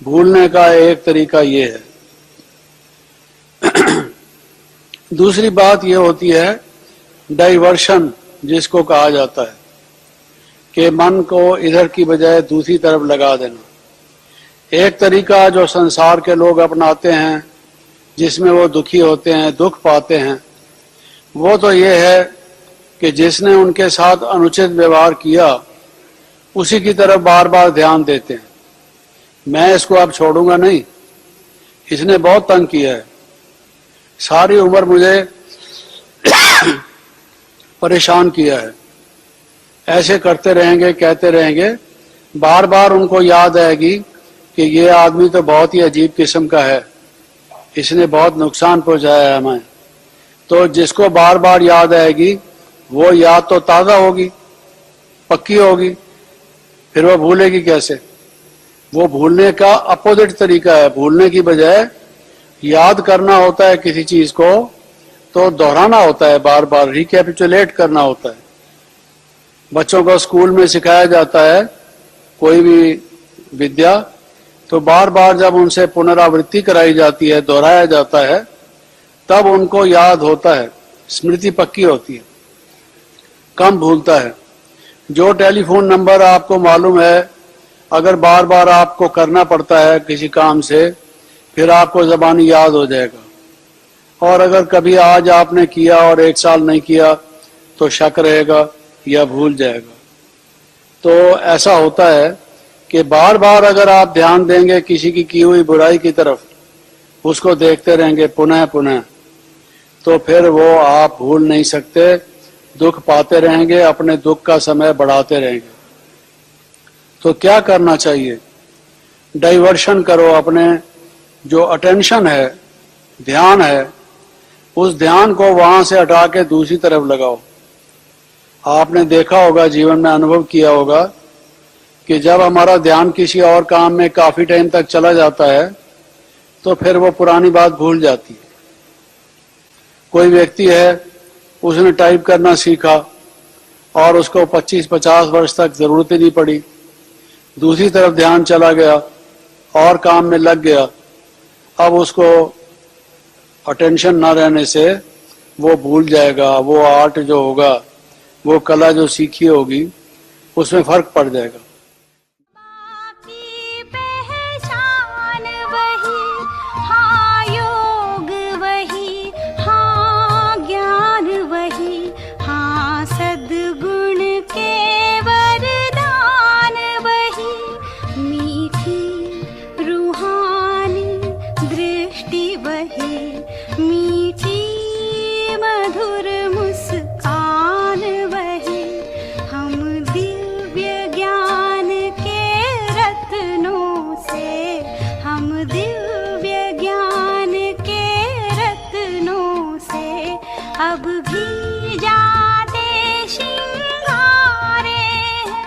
भूलने का एक तरीका ये है। दूसरी बात ये होती है डाइवर्शन, जिसको कहा जाता है कि मन को इधर की बजाय दूसरी तरफ लगा देना। एक तरीका जो संसार के लोग अपनाते हैं जिसमें वो दुखी होते हैं, दुख पाते हैं, वो तो ये है कि जिसने उनके साथ अनुचित व्यवहार किया उसी की तरफ बार बार ध्यान देते हैं। मैं इसको अब छोड़ूंगा नहीं, इसने बहुत तंग किया है, सारी उम्र मुझे परेशान किया है। ऐसे करते रहेंगे, कहते रहेंगे, बार बार उनको याद आएगी कि ये आदमी तो बहुत ही अजीब किस्म का है, इसने बहुत नुकसान पहुंचाया है हमें। तो जिसको बार बार याद आएगी वो याद तो ताज़ा होगी, पक्की होगी, फिर वो भूलेगी कैसे? वो भूलने का अपोजिट तरीका है। भूलने की बजाय याद करना होता है किसी चीज को, तो दोहराना होता है, बार बार रिकैपिचुलेट करना होता है। बच्चों को स्कूल में सिखाया जाता है कोई भी विद्या, तो बार बार जब उनसे पुनरावृत्ति कराई जाती है, दोहराया जाता है, तब उनको याद होता है, स्मृति पक्की होती है, कम भूलता है। जो टेलीफोन नंबर आपको मालूम है, अगर बार बार आपको करना पड़ता है किसी काम से, फिर आपको ज़बानी याद हो जाएगा। और अगर कभी आज आपने किया और एक साल नहीं किया तो शक रहेगा या भूल जाएगा। तो ऐसा होता है कि बार बार अगर आप ध्यान देंगे किसी की हुई बुराई की तरफ, उसको देखते रहेंगे पुनः पुनः, तो फिर वो आप भूल नहीं सकते, दुख पाते रहेंगे, अपने दुख का समय बढ़ाते रहेंगे। तो क्या करना चाहिए? डाइवर्शन करो, अपने जो अटेंशन है, ध्यान है, उस ध्यान को वहां से हटा के दूसरी तरफ लगाओ। आपने देखा होगा, जीवन में अनुभव किया होगा कि जब हमारा ध्यान किसी और काम में काफी टाइम तक चला जाता है तो फिर वो पुरानी बात भूल जाती है। कोई व्यक्ति है, उसने टाइप करना सीखा और उसको 25-50 वर्ष तक जरूरत ही नहीं पड़ी, दूसरी तरफ ध्यान चला गया और काम में लग गया। अब उसको अटेंशन ना रहने से वो भूल जाएगा, वो आर्ट जो होगा, वो कला जो सीखी होगी, उसमें फर्क पड़ जाएगा। अब भी जाते श्रृंगारे हैं।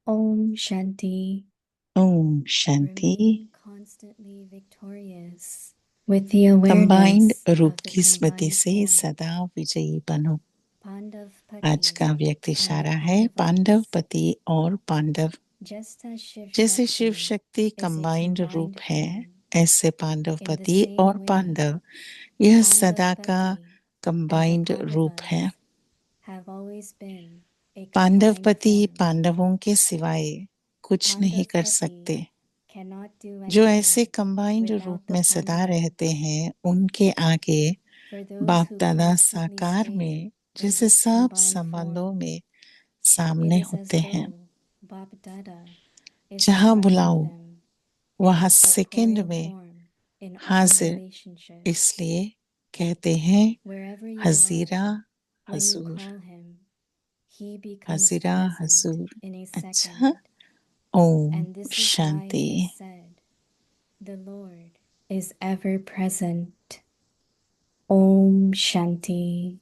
Om Shanti. Om Shanti. Constantly victorious with the awareness combined रूप of the की स्मृति से combined form. सदा विजयी बनो। Pandav आज का Pati व्यक्ति and इशारा है पांडव पति और पांडव। Just as Shiv जैसे शिव Shakti शक्ति is a कंबाइंड रूप combined है, form, ऐसे पांडव in the पति same और way, पांडव यह सदा Pandav का Pati and the कंबाइंड रूप है। Pandavas have always been a Pandav combined पति form. पांडवों के सिवाय कुछ नहीं Pandav कर Pati सकते। cannot do जो ऐसे anything कंबाइंड रूप without the में सदा Pandavas. रहते हैं, उनके आगे For those बाप who दादा constantly साकार stay में in जैसे this सब combined संबंधों form, में it सामने is as होते हैं। though Bap Dada is जहाँ in front of बुलाओ them in वहाँ a सेकंड corporeal में form in all हाजिर, relationships. इसलिए कहते हैं Wherever you हजीरा are, when you हजूर, call him, he becomes हजीरा present हजूर। in a अच्छा, second. Om And this is why Shanti. it is said, the Lord is ever present. Om Shanti.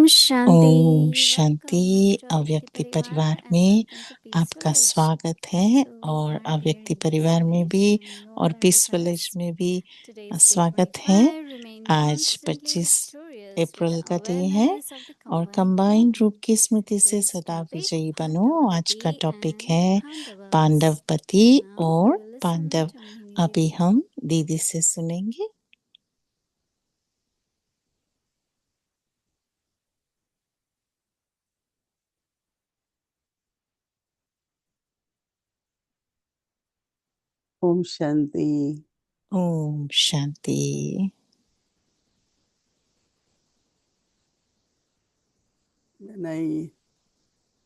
शांति ओम शांति। वेलकम अव्यक्ति to परिवार as में welcome to आपका Peaceful Age. स्वागत है So और we are अव्यक्ति here in this परिवार में space भी to know और and पीसफुल एज discuss. में भी Today's day स्वागत है। 45, remain आज constantly 25 victorious with April the का डे है awareness of the और combined कंबाइंड form. रूप की स्मृति से Today's सदा topic विजयी बनो। आज का Pandavapati टॉपिक and है Pandavas. पांडवपति Now we और will listen Pandava. to Mohini अभी Didi. हम दीदी से सुनेंगे। ओम शांति। ओम शांति। When I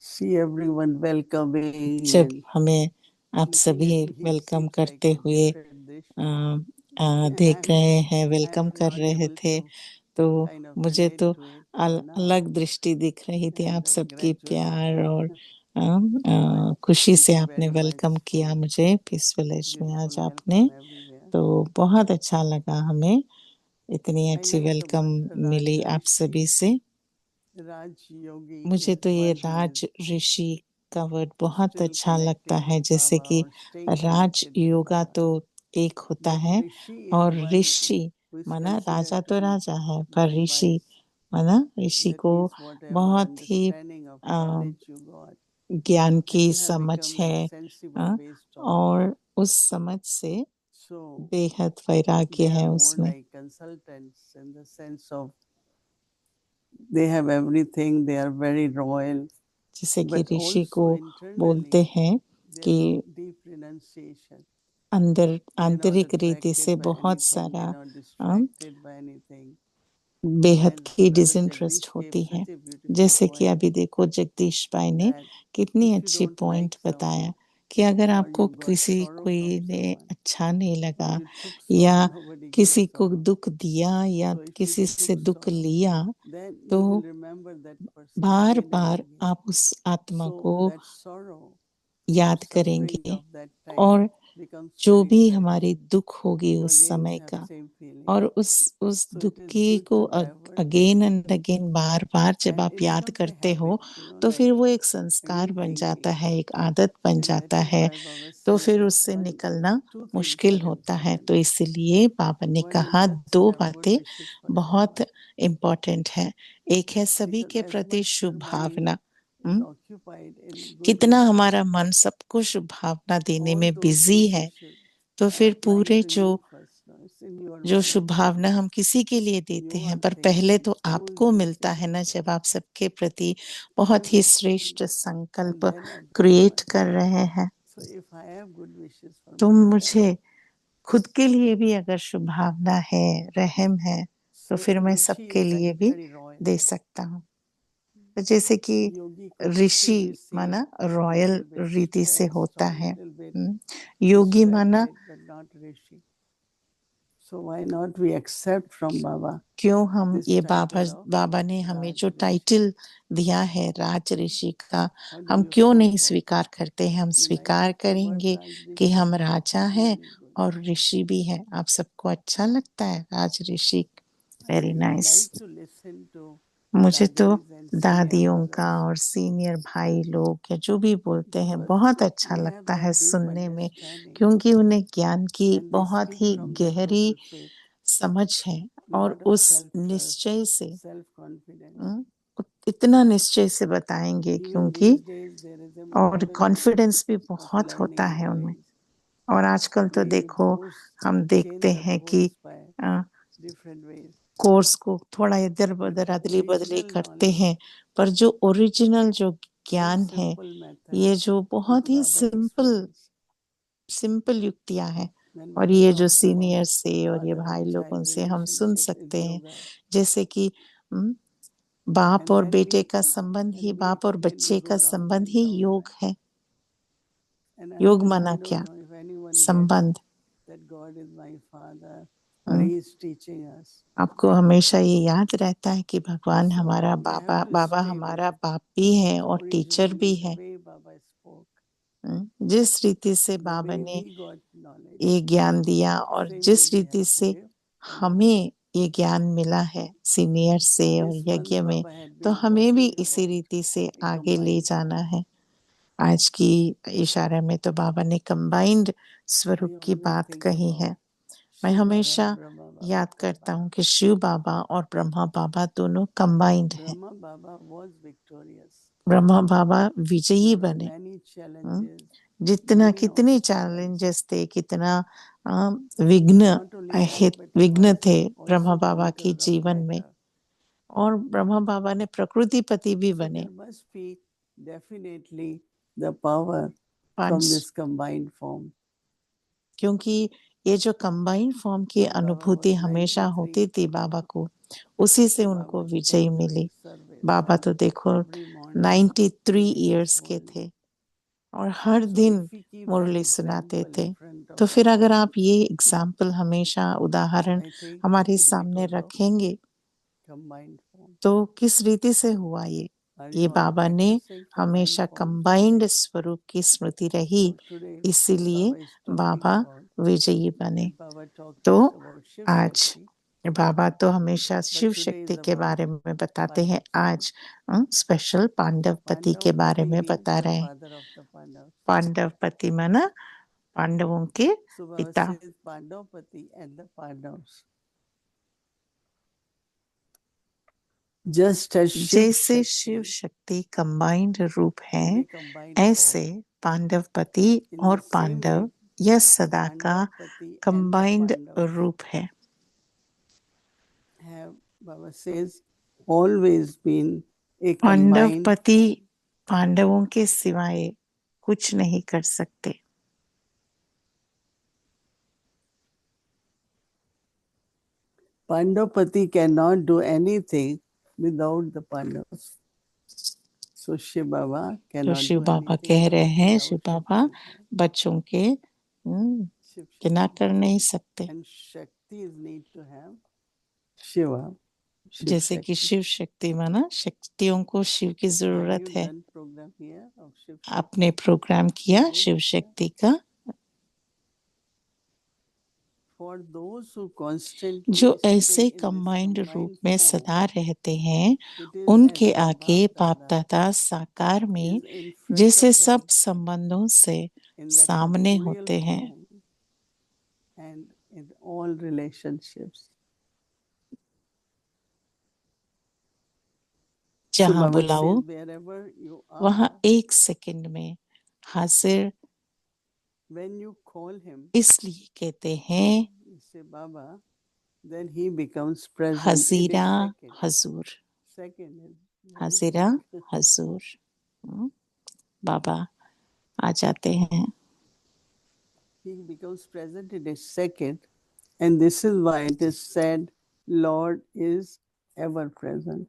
see everyone welcoming जब and हमें आप looking सभी at me, it welcome seems like करते a हुए different dish. देख रहे हैं, I'm वेलकम कर not रहे able थे, to तो kind of मुझे relate तो to it for now. अलग दृष्टि दिख रही थी। And आप सबकी gradually, प्यार और but खुशी thank से you आपने very वेलकम much किया for मुझे पीसफुल एज में आज beautiful आपने, welcome everywhere. तो बहुत अच्छा लगा। हमें इतनी I अच्छी like the वेलकम word मिली आप सभी Rajarshi, से। Raj Yogi मुझे is तो ये what राज is ऋषि का वर्ड बहुत still अच्छा लगता connecting है। with जैसे Baba कि or staying Raj connected with yoga Baba. तो एक होता But है Rishi is और one ऋषि who is माना considered राजा to तो be राजा है, पर very ऋषि wise. माना ऋषि That को means whatever बहुत ही understanding of knowledge you got, ज्ञान and की you have समझ become है, like sensible based on it. और उस समझ से So बेहद वैराग्य they है are more उसमें। like consultants in the sense of they have everything, they are very royal, जैसे कि but ऋषि को also बोलते internally हैं there कि is deep renunciation. अंदर They're not आंतरिक रीति से attracted by बहुत anything, सारा they're not distracted by anything. बेहद And की Brother डिसइंटरेस्ट Jagdish gave होती है। such a beautiful जैसे कि point अभी देखो जगदीश भाई ने that कितनी if you अच्छी don't पॉइंट like बताया someone कि अगर or आपको you got किसी sorrow कोई from ने someone, अच्छा नहीं if लगा you took या sorrow, nobody किसी gives को sorrow. दुख दिया या So if you किसी से took दुख sorrow, लिया, then you तो will remember that person bar again and bar again. आप उस आत्मा So को that sorrow or याद suffering करेंगे of that time और becomes जो very भी fresh. हमारी दुख होगी You उस again समय have का, same feeling. और उस So दुख it is की good को to divert again that. And again बार बार जब And आप it याद becomes a करते हो habit, तो like फिर वो एक संस्कार green बन जाता thinking. है, एक आदत बन And that जाता is है, why Baba तो says फिर that उससे two निकलना things मुश्किल are होता है। important. तो इसलिए बाबा ने One is कहा let's दो have good बातें wishes for बहुत everyone. इम्पोर्टेंट है। एक है सभी Because के as प्रति much Shubh your mind Bhavna, is occupied in good कितना wishes, हमारा मन सबको शुभ भावना देने all में those बिजी good है, wishes तो are फिर applying पूरे to जो you first. No? It's in your जो mind. शुभ भावना हम किसी के लिए देते You हैं, are पर पहले thinking तो who is आपको मिलता है listening ना, to जब us. आप सबके प्रति बहुत ही श्रेष्ठ And संकल्प then apply क्रिएट first. कर रहे हैं। So if I have good wishes for तो myself, मुझे खुद के लिए भी अगर शुभ भावना है, रहम है, तो so फिर मैं Rishi सबके is लिए like भी very royal. दे सकता हूँ। तो जैसे कि Yogi could Rishi still be seen माना रॉयल little bit रीति से stressed होता or है, little bit योगी माना distracted, but not Rishi. So why not we accept from Baba क्यों हम this ये title of बाबा ने हमें जो Raj Rishi? टाइटल दिया है राज ऋषि का, How do हम you क्यों feel नहीं about it? स्वीकार करते हैं? हम You like स्वीकार the word करेंगे Raj कि Rishi? हम राजा हैं Really good. और ऋषि भी हैं। आप सबको अच्छा लगता है Raj Rishi? Very I nice. like to listen to मुझे तो dadis and senior दादियों का brothers और सीनियर भाई लोग या जो भी बोलते हैं because बहुत अच्छा they have लगता है that deep सुनने में, understanding क्योंकि उन्हें ज्ञान की and they बहुत speak ही from that गहरी total faith, समझ है, और lot of उस self trust, निश्चय से self confidence. इतना निश्चय से बताएंगे, Even क्योंकि these days there is a और modern way कॉन्फिडेंस भी of बहुत होता learning है and उनमें। ways. और आजकल तो We देखो boast, हम change देखते the हैं कि course by different ways. Course को थोड़ा इधर But उधर the अदली बदली original करते knowledge, हैं, पर जो ओरिजिनल जो very ज्ञान है, simple method ये जो which बहुत ही Baba explains. सिंपल युक्तियां हैं, When और Baba ये जो talks about सीनियर से और ये father भाई and लोगों child से हम सुन relationship is सकते हैं, yoga. जैसे कि बाप And और when बेटे we का संबंध ही, when we बाप और explain, we बच्चे go का round संबंध and ही round योग back. है। And योग I माना don't क्या? know if anyone gets संबंध। that God is my father or hmm, He is teaching us. आपको हमेशा ये याद रहता है कि भगवान So हमारा you have Baba, to Baba stay with हमारा बाप भी है the और टीचर original, भी the है। way Baba spoke, जिस रीति से the बाबा way ने we got knowledge. ये ज्ञान दिया और Same way जिस we have रीति to से live and हमें ये ज्ञान मिला है सीनियर से और This यज्ञ month में, Baba had तो been हमें भी talking इसी about रीति से a आगे ले combined जाना form. है। आज की इशारे में तो बाबा ने कंबाइंड I स्वरूप की always बात think कही about है। मैं Shiv Baba हमेशा and Brahma Baba याद करता combined. हूँ कि शिव बाबा और ब्रह्मा बाबा दोनों कंबाइंड हैं। Brahma Baba was victorious. Brahma बाबा विजयी There were बने। many challenges, जितना many कितने obstacles. चैलेंजेस थे, कितना विघ्न Not only that, but he विघ्न was थे ब्रह्मा also बाबा के conqueror of जीवन में, matter. और ब्रह्मा बाबा ने प्रकृतिपति भी So बने। there must be definitely the power from पांच, this combined form. क्योंकि ये जो कंबाइंड फॉर्म की When Baba अनुभूति was हमेशा 93, होती थी बाबा को, उसी से so उनको Baba Vijay came to milli. his service Baba and तो देखो every morning 93 he was years के holding. थे और हर So दिन if we keep that मुरली सुनाते example थे। in front तो of फिर us, अगर आप ये एग्जाम्पल हमेशा उदाहरण I think हमारे it सामने becomes a रखेंगे, combined form. तो किस रीति से हुआ ये Are you all बाबा ने practicing combined हमेशा form? कंबाइंड स्वरूप की स्मृति रही, So today इसीलिए Baba is talking Baba about विजयी बने। that Baba talked तो first about Shiv आज Shakti, बाबा तो हमेशा but शिव today शक्ति is के about बारे में बताते हैं, Pandavpati. आज स्पेशल पांडवपति के बारे Pandavpati में means बता the रहे हैं। father of the Pandavas. पांडवपति माना पांडवों के So Baba पिता। says Pandavpati and the Pandavas. Just as Shiv जैसे शिव Shakti शक्ति कंबाइंड रूप is है, a combined ऐसे form, पांडवपति in और the same पांडव way यह सदा का Pandavpati and the combined Pandavas रूप है। have, Baba says, always been a combined पांडवपति form. पांडवों के सिवाय कुछ नहीं कर सकते। Pandavpati cannot do anything without the Pandavas. So Shiv Baba तो cannot Shiv do Baba anything कह रहे हैं, without शिव Shiv बाबा Shakti. बच्चों के Shiv बिना Shakti. कर नहीं सकते। And Shaktis need to have Shiva. Shiv जैसे कि Shakti. शिव शक्ति माना शक्तियों को शिव की Have जरूरत you है। done program here of Shiv Shakti? आपने प्रोग्राम किया You did? शिव शक्ति का? For those who constantly जो stay ऐसे in this कंबाइंड रूप combined में form, सदा रहते हैं, it is उनके as if आगे Bap बाप Dada दादा साकार में is in front जैसे of सब them संबंधों से in the सामने corporeal होते हैं। form and in all relationships. So जहाँ Baba बुलाओ says, wherever you वहां are, एक सेकंड में हाजिर when you call him, इसलिए कहते हैं you say Baba, then he becomes present. It Hazira is second. Hazur, Second is very Hajira quick. हजूर। बाबा आ जाते हैं। He becomes present in a second, and this is why it is said, Lord is ever present.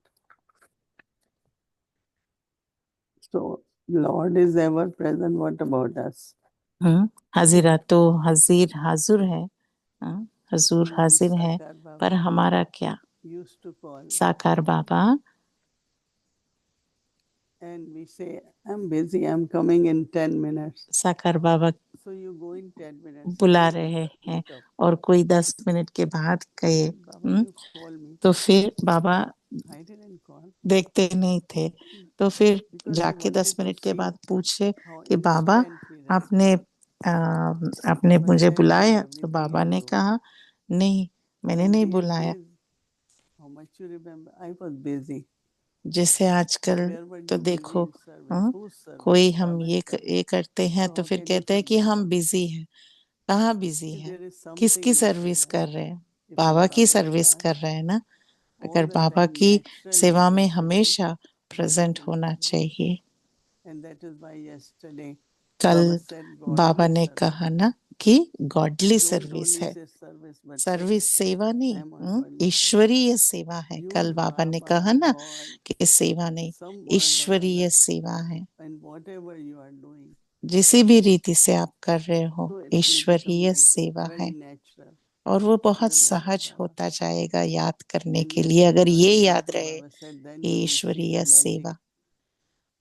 So, Lord is ever present. What about us? हाजिरा तो हजीर हाजुर है, हजूर And हाजिर है, Sakar Baba पर हमारा क्या? used to call, साकार बाबा and we say, I'm busy, I'm coming in 10 minutes. साकार बाबा So you go in 10 minutes. बुला Hey, रहे Beta, हैं look up. और कोई 10 मिनट के बाद कहे Baba, you call me. तो फिर बाबा I didn't call. देखते नहीं थे, तो फिर Because he जाके 10 wanted to मिनट के see बाद पूछे how कि बाबा instant we respond. आपने Baba मुझे said, leave बुलाया? तो everything बाबा and ने go. कहा नहीं, मैंने And नहीं these बुलाया। days, how much you remember? I was busy. जैसे आजकल Where were तो you busy देखो, in service? Whose service? कोई हम Baba's service. ये करते हैं So तो how फिर can you कहते हैं कि forget हम us? बिजी हैं। कहाँ बिजी See, है? there is something किसकी missing सर्विस us. कर रहे हैं? If बाबा की Baba सर्विस was कर रहे हैं ना। all अगर the बाबा time की naturally सेवा में present, हमेशा then प्रेजेंट it will होना come. चाहिए। And that is why yesterday कल Baba said बाबा godly ने service. कहा ना कि गॉडली Don't सर्विस only है। say service, but say, service सेवा I नहीं, am on godly service. ईश्वरीय सेवा है। कल Use बाबा ने Baba, कहा ना God, कि सेवा नहीं, some word or ईश्वरीय other, सेवा है। and whatever you are doing. जिसी भी रीति से आप कर रहे हो, So it will become ईश्वरीय like सेवा very है natural. और वो बहुत Remember सहज Baba. होता जाएगा याद करने And के that लिए, is अगर why ये याद also रहे Baba said, then ये you will see ईश्वरीय the magic. सेवा।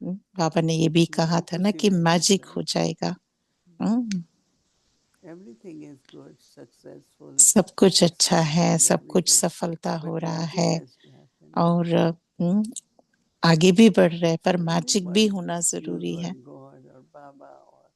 बाबा ने ये भी You कहा want था to ना see कि the मैजिक magic, हो right? जाएगा। everything is good, successful, सब कुछ अच्छा है, and सब कुछ everything. सफलता हो But रहा magic है has to happen. और आगे भी बढ़ रहे हैं, पर So मैजिक भी everybody होना use जरूरी है। word God or Baba or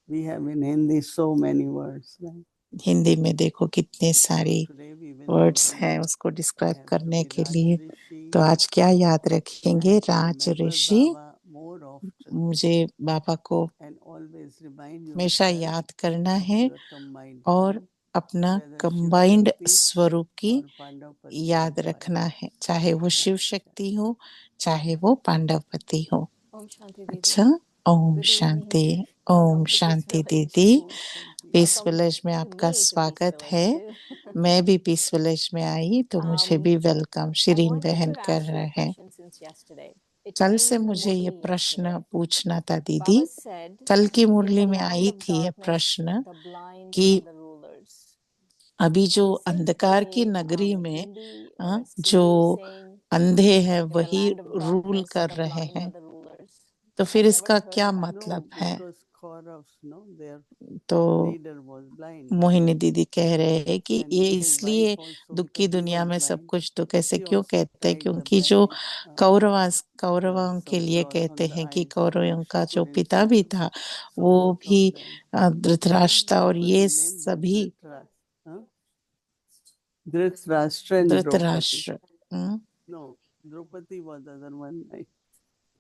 we have in Hindi so many words. Right? Hindi में देखो कितने So सारी today we will words be हैं उसको डिस्क्राइब have to करने be के लिए। Rajrishi. तो आज क्या याद I रखेंगे? have to Raj remember Rishi. Baba more often मुझे बाबा को and always remind हमेशा yourself याद करना of है your combined और form, अपना whether Shiv कंबाइंड Shakti स्वरूप की or Pandavapati याद combined. रखना है, चाहे वो शिव शक्ति हो चाहे वो पांडवपति हो। Om Shanti Didi. अच्छा, Om Good Shanti. evening. Om Welcome to Peace Shanti Village. दीदी। Om Shanti. Peace Welcome village में to आपका me to Peace स्वागत है। Village too. मैं भी पीस विलेज में आई तो मुझे भी वेलकम I शिरीन wanted बहन to कर ask you रहे a हैं। question since yesterday. It कल came से in the मुझे ये Murli प्रश्न yesterday. पूछना था दीदी। Baba said, कल की in मुरली the में land आई of थी ये darkness, प्रश्न the blind कि are the rulers. अभी जो It seems to अंधकार की me नगरी में Hindi or जो simply saying अंधे हैं in the वही land of रूल darkness, कर the रहे blind are हैं, the rulers. तो फिर I've never इसका heard क्या that. मतलब No, है? because Kauravs, no, their तो leader was blind. मोहिनी दीदी कह रहे हैं कि And ये his wife इसलिए also, दुख की because he दुनिया was में सब blind, कुछ दुख ऐसे she क्यों also कहते हैं? tried the क्योंकि जो best कौरवों drugs के of लिए cloth कहते on the हैं कि eyes, कौरवों she का जो couldn't पिता see. भी था So वो both भी of them. धृतराष्ट्र था और What was ये the name? सभी Huh? Dhritarashtra and Draupadi. Dhritarashtra No, Draupadi was the other one. Right?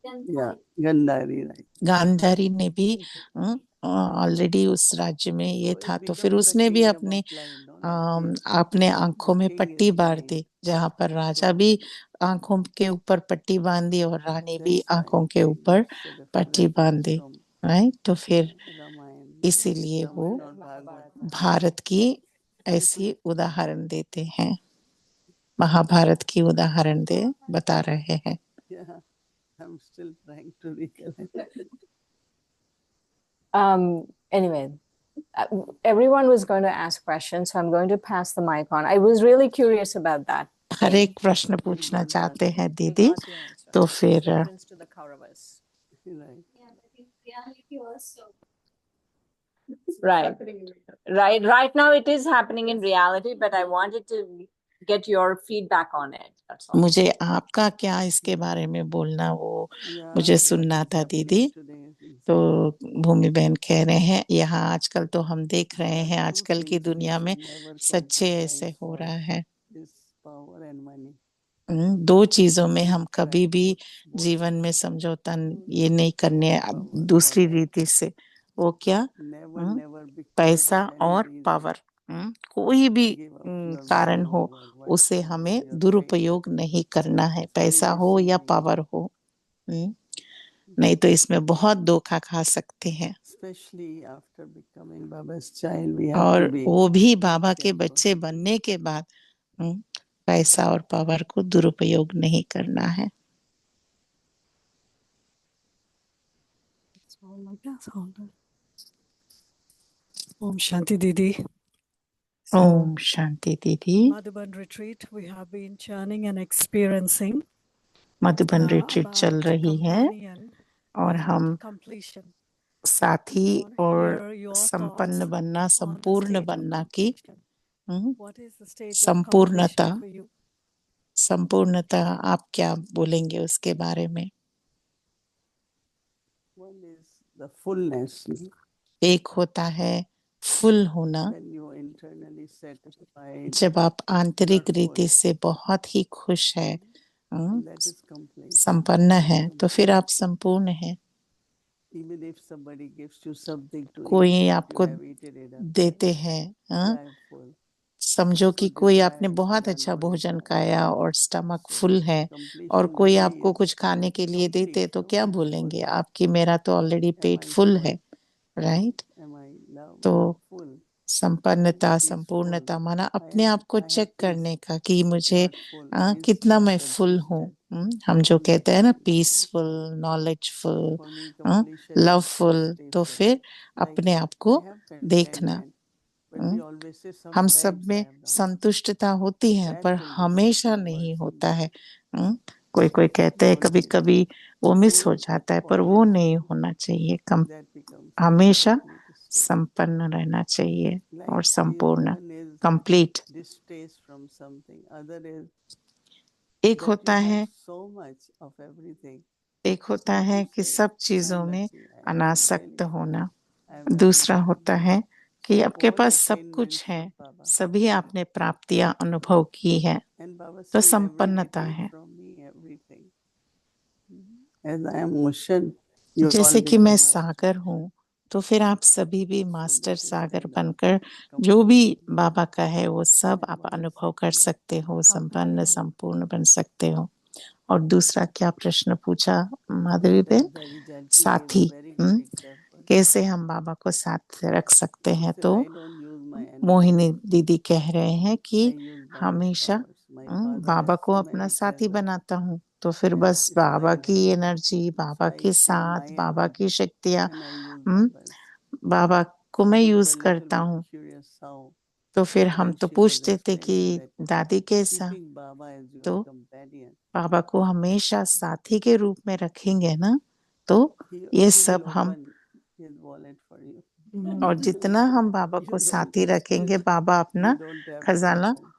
Yeah, Gandhari, right. Gandhari ने भी ऑलरेडी उस राज्य में ये So it था, तो फिर becomes the उसने भी kingdom अपने of blind, no? Like this. अपने आंखों The में king पट्टी is बांध blind. दी, जहां पर राजा So भी आंखों के ऊपर पट्टी बांधी और रानी भी that's why आंखों के they ऊपर get a पट्टी reference बांधी, from राइट? तो फिर Ramayana. इसीलिए वो Ramayana or Bhagavad. भारत की ऐसी उदाहरण देते हैं, महाभारत की उदाहरण दे बता रहे हैं। Yeah, I'm still trying to recollect. Anyway, everyone was going to ask questions, so I'm going to pass the mic on. I was really curious about that. Her thing. एक प्रश्न पूछना चाहते हैं We दीदी, got your answer. तो It's फिर reference to the Kauravas. Right. Right now it is happening in reality, but I wanted to get your feedback on it. That's all. मुझे आपका क्या इसके बारे में बोलना वो Yeah, मुझे what सुनना is था happening दीदी। today? तो भूमि बहन कह रहे हैं यहाँ आजकल तो हम देख रहे There हैं are two आजकल की things we दुनिया में should never सच्चे ऐसे compromise हो for रहा है। is power and money. दो चीजों में हम Correct. कभी भी Both जीवन में समझौता ये नहीं करने power दूसरी for रीति से। वो क्या? never because पैसा of any और reason पावर, कोई भी give up your कारण हो value or उसे whatever हमें your right. दुरुपयोग नहीं करना है, पैसा हो या deceiving. पावर हो। नहीं तो इसमें बहुत धोखा खा सकते हैं, Especially after becoming Baba's child, we have और to be वो भी बाबा के careful. बच्चे बनने के बाद पैसा और पावर को दुरुपयोग नहीं करना है। Om Shanti Didi. Om Shanti दीदी। Madhuban retreat, we have been churning and experiencing Madhuban retreat चल about रही है companion और हम and completion. साथी I want to और hear your संपन्न thoughts बनना, on the संपूर्ण state of बनना की completion. What is the state of संपूर्णता, completion for you? संपूर्णता आप क्या बोलेंगे उसके बारे में? One is the fullness. एक होता है फुल होना, When you are internally satisfied, जब आप आंतरिक you are रीति full. से बहुत ही खुश है, And that is complete. संपन्न है, तो फिर आप संपूर्ण हैं। Even if somebody gives you something to कोई eat, आपको you have eaten enough. देते हैं, I am full. समझो कि So कोई desire आपने for बहुत the अच्छा Lord is भोजन not. खाया और स्टमक So फुल है, और completion कोई really आपको is कुछ खाने के लिए देते complete, तो no? क्या Full. बोलेंगे आपकी मेरा तो already Am pet I full full? है, राइट? Am I loved? तो Full. संपन्नता, Peaceful. संपूर्णता माना I अपने am. आप को I have चेक peace. करने का कि मुझे Not full. कितना Instead मैं फुल हूँ। congested. हम जो कहते हैं ना Congested. Peaceful, knowledgeful, For me, completion is loveful, stay तो full. फिर Like अपने आप को I have देखना। contentment, but we always say हम सब sometimes I में have not. संतुष्टता होती है That पर fullness हमेशा is नहीं worth होता in है। कोई कोई कहते हैं कभी always कभी वो मिस हो full जाता है, पर वो always. नहीं होना चाहिए। That becomes हमेशा complete state. संपन्न रहना चाहिए Like और संपूर्ण, one is complete. distaste from something, other is एक that होता you है have so much of everything. एक होता that है you कि say, सब "I'm चीजों में lucky, I am अनासक्त really, होना। I am very दूसरा lucky." होता है कि So आपके all पास सब कुछ attainments है, of Baba. सभी आपने प्राप्तियां अनुभव की है, And Baba तो says, संपन्नता "Everybody है। from me, everything. As I am ocean, you all जैसे कि become मैं master." सागर हूँ, तो फिर आप सभी भी So master this is Sagar kind of बनकर जो भी completion. बाबा का है वो सब And आप one अनुभव is कर सकते हो, संपन्न संपूर्ण बन सकते हो। और दूसरा क्या प्रश्न पूछा माधवी that बहन? very gently gave a साथी, very good example. कैसे हम बाबा को साथ रख सकते Baba हैं? said, तो "I don't use my energy. Mohini दीदी कह रहे हैं I कि use Baba's हमेशा powers. My father Baba has को so अपना many साथी treasures. बनाता हूँ, तो फिर And बस it's बाबा like की that. Energy, So Baba I के use साथ, my बाबा की energy शक्तियाँ and I use hmm, Baba's. बाबा को So मैं we यूज were little करता bit हूँ। curious how. तो फिर हम Then तो she was पूछते थे कि explaining that दादी कैसा? keeping Baba as your तो companion, बाबा को हमेशा साथी के रूप में रखेंगे ना, तो ये he सब will हम, open his wallet for you. और जितना हम बाबा को You don't, साथी रखेंगे, बाबा you अपना don't have to खजाना open.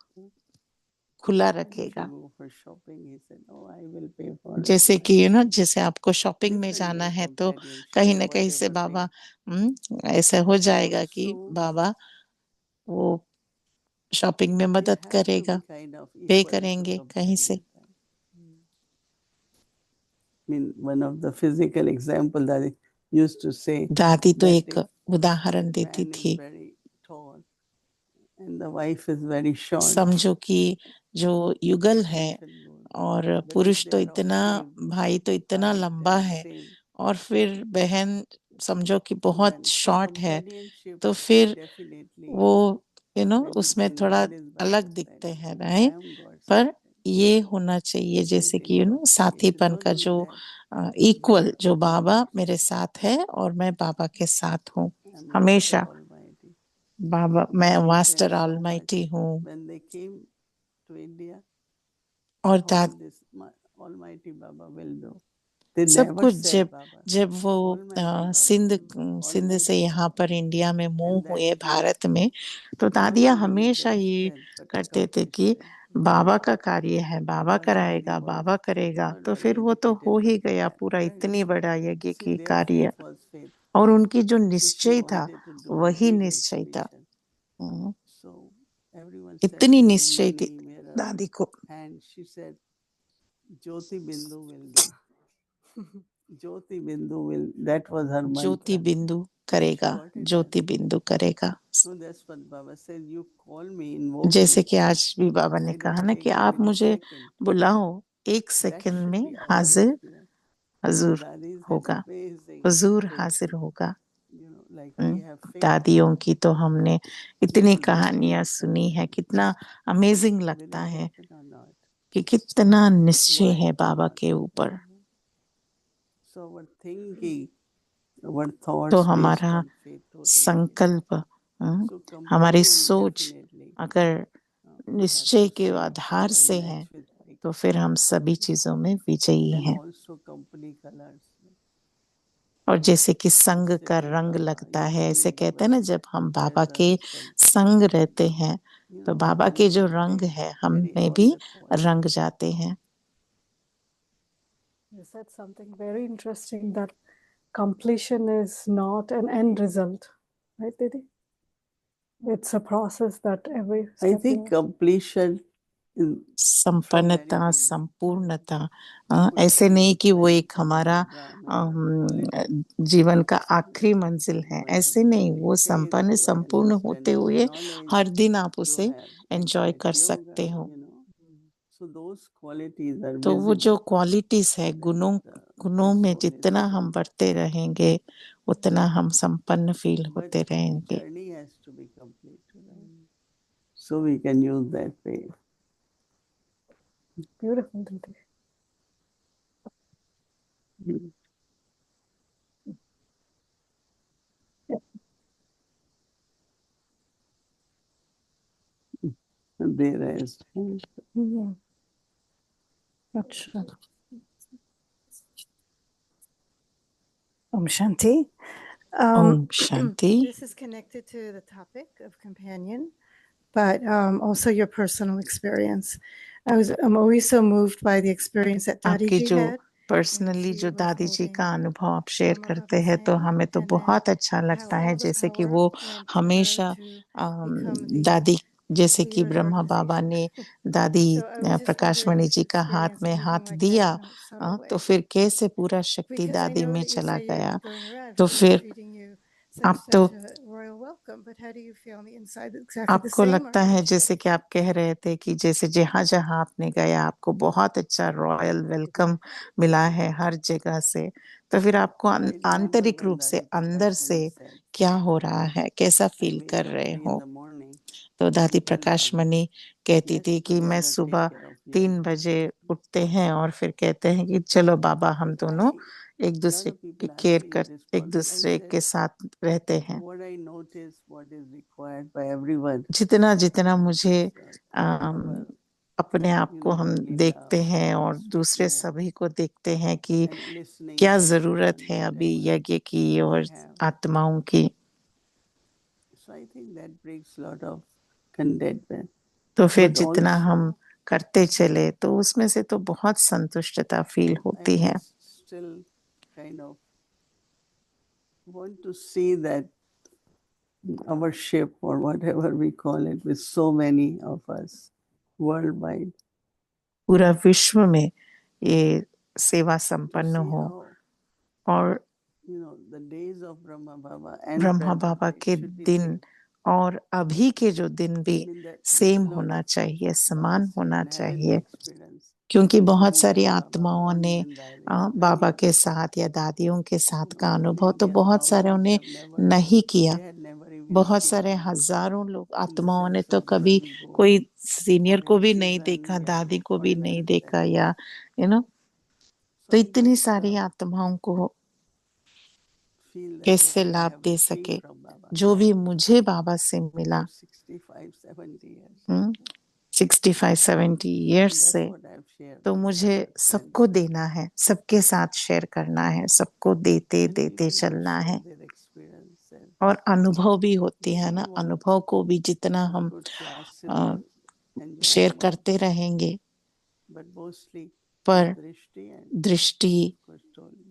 खुला If you रखेगा। go for shopping, he said, "Oh, I will pay for it." जैसे कि जैसे आपको शॉपिंग में Different जाना है, तो companionship, कहीं ना कहीं से whatever बाबा way. ऐसा हो जाएगा कि So बाबा वो शॉपिंग में you मदद have to करेगा, be kind of पे equal to करेंगे कहीं से। companion. I mean, one of the physical example that I used to say दादी तो that एक if उदाहरण देती man is थी, very tall and the wife is very short, समझो कि जो युगल है tension goes. और But if पुरुष they तो are of इतना, same भाई तो इतना height लंबा and है same, और फिर बहन समझो कि बहुत then शॉर्ट है, companionship तो फिर definitely वो when you उसमें say थोड़ा God is by अलग my side, दिखते you हैं, say, "I right? am God's पर side." ये होना चाहिए जैसे Same कि companion. साथीपन Don't का do जो that. इक्वल, जो बाबा मेरे साथ है और मैं बाबा के साथ हूँ I'm Master हमेशा। Almighty. बाबा, मैं Appreciate master so much. Almighty हूँ। When they came to India, और all this Almighty Baba will do. They सब never कुछ said Baba. जब वो Almighty Baba Sindh will do. Sindh से Almighty यहाँ Baba पर will do. इंडिया में मूव And हुए that gives भारत में, तो not दादियाँ only हमेशा that ये strength, but करते थे कि accomplishment. बाबा का कार्य है, बाबा Because कराएगा, daddy was बाबा करेगा। not तो very फिर वो तो educated, हो ही but गया that, पूरा, right? इतनी बड़ा यज्ञ See, की their कार्य। faith was faith. और उनकी जो So she निश्चय था wanted to do वही big निश्चय था। exhibition. So everyone said, इतनी "Where निश्चय थी money, where are-" दादी को। And she said, Jyoti Bindu will do. Jyoti Bindu will, that was her Jyoti mantra. बिंदु She करेगा, got it. ज्योति बिंदु करेगा। So that's what Baba said. You call me, invoke जैसे me. कि आज भी बाबा ने I कहा don't ना कि take आप even मुझे second. बुलाओ, एक That सेकंड should में be our हाजिर experience. हजूर Dadis had होगा, amazing हुजूर faith. हाजिर होगा। Like we have faith. दादियों की तो हमने इतनी People don't कहानियां understand. सुनी है, कितना अमेजिंग Will लगता it है happen or not? कि कितना निश्चय Why है or बाबा not? के ऊपर। So our thinking, our तो thoughts based हमारा on faith totally. संकल्प, So हमारी companion सोच definitely अगर we have निश्चय to के see आधार and से match है, with like तो फिर हम सभी चीजों में विजयी then हैं। also company colors. और जैसे कि संग Sit का with रंग Baba, लगता you है, ऐसे feel कहते हैं ना, Baba's जब हम बाबा के presence and संग रहते हैं तो बाबा के जो you रंग take है हम very में all भी the qualities. रंग जाते हैं। You said something very interesting, that completion is not an end result, right, Didi? It's a process that every I step think you- completion is from very संपन्नता, beginning. संपूर्णता, But ऐसे still नहीं कि वो like एक हमारा Brahman quality. जीवन का आखिरी मंजिल है, But ऐसे नहीं, वो faith संपन्न by संपूर्ण होते understanding, हुए knowledge हर दिन आप you उसे have, एंजॉय insight, कर yoga, सकते हो। So those qualities are तो वो जो visible. क्वालिटीज है, गुणों The में soul is जितना हम बढ़ते रहेंगे उतना हम संपन्न फील But होते रहेंगे। journey has to be complete. So we can use that faith. Beautiful, Didi. They rest. Om Shanti. Om Shanti. This is connected to the topic of companion, but also your personal experience. I'm always so moved by the experience that आपकी Dadiji जो had. Personally she जो was दादी जी holding का अनुभव आप share Brahma करते Baba हैं तो saying, हमें तो and then बहुत अच्छा how लगता है all the जैसे कि power वो went to her हमेशा to become the दादी जैसे कि leader of the Brahma Baba organization. ने दादी So I was just Prakash wondering Mani if ji you का हाथ experienced में anything हाथ like दिया that in a subtle तो way. फिर कैसे पूरा शक्ति Because I दादी know में that you चला say you're गया going around, तो she's फिर treating you आप such तो a royal welcome, but how do you feel on the inside? Exactly the आपको same, or लगता how है does जैसे it कि आप कह रहे थे कि जैसे जहां जहां आपने गया आपको बहुत अच्छा रॉयल वेलकम मिला है हर जगह से तो फिर आपको I remember आंतरिक when रूप से Dadi अंदर Prakash से Mani said, क्या हो रहा है कैसा I फील wake कर up रहे 3 in हो the morning तो दादी and tell प्रकाश Baba, मणि कहती let's थी कि मैं together take सुबह care of 3 Yagi. बजे उठते हैं और फिर कहते हैं कि चलो बाबा हम दोनों एक lot दूसरे of की people ask केयर me कर this एक point. I दूसरे said, के साथ रहते हैं what I notice, what is required by everyone जितना जितना मुझे is our, अपने आप को हम brotherly देखते love, हैं और respect दूसरे है, सभी को देखते हैं कि and listening क्या to जरूरत everyone, है अभी whatever यज्ञ की और they have. आत्माओं की So I think that brings lot of contentment. तो फिर But जितना हम also, करते चले तो उसमें से तो बहुत संतुष्टता फील होती I है just still kind of want to see that our ship or whatever we call it with so many of us worldwide, पूरा विश्व में ये सेवा to संपन्न see हो how और the days of Brahma Baba and Brahma present Baba day के should be दिन same. और अभी के जो दिन भी I mean that same lot होना of चाहिए us समान होना in heaven चाहिए experience क्योंकि बहुत being सारी with Baba, आत्माओं ने morning and daily, Baba very के साथ या दादियों के साथ का how many अनुभव तो India बहुत सारे thousands उन्हें have never, नहीं किया they had never even बहुत seen सारे me हजारों लोग in the आत्माओं ने sense तो of कभी early born कोई सीनियर or को in भी नहीं season देखा या दादी को भी final नहीं देखा stage. या So तो I इतनी just सारी आत्माओं को feel that कैसे what I लाभ have दे received सके from Baba जो भी मुझे बाबा से मिला for 65, 70 years. 65-70 ईयर्स That's से what I've shared तो with मुझे other सबको friends. देना है सबके साथ शेयर करना है सबको देते And देते people who चलना share है their experiences, और अनुभव भी होती they है ना don't want अनुभव को भी जितना a हम good classical शेयर enjoyment, करते रहेंगे but mostly पर give drishti and दृष्टि of course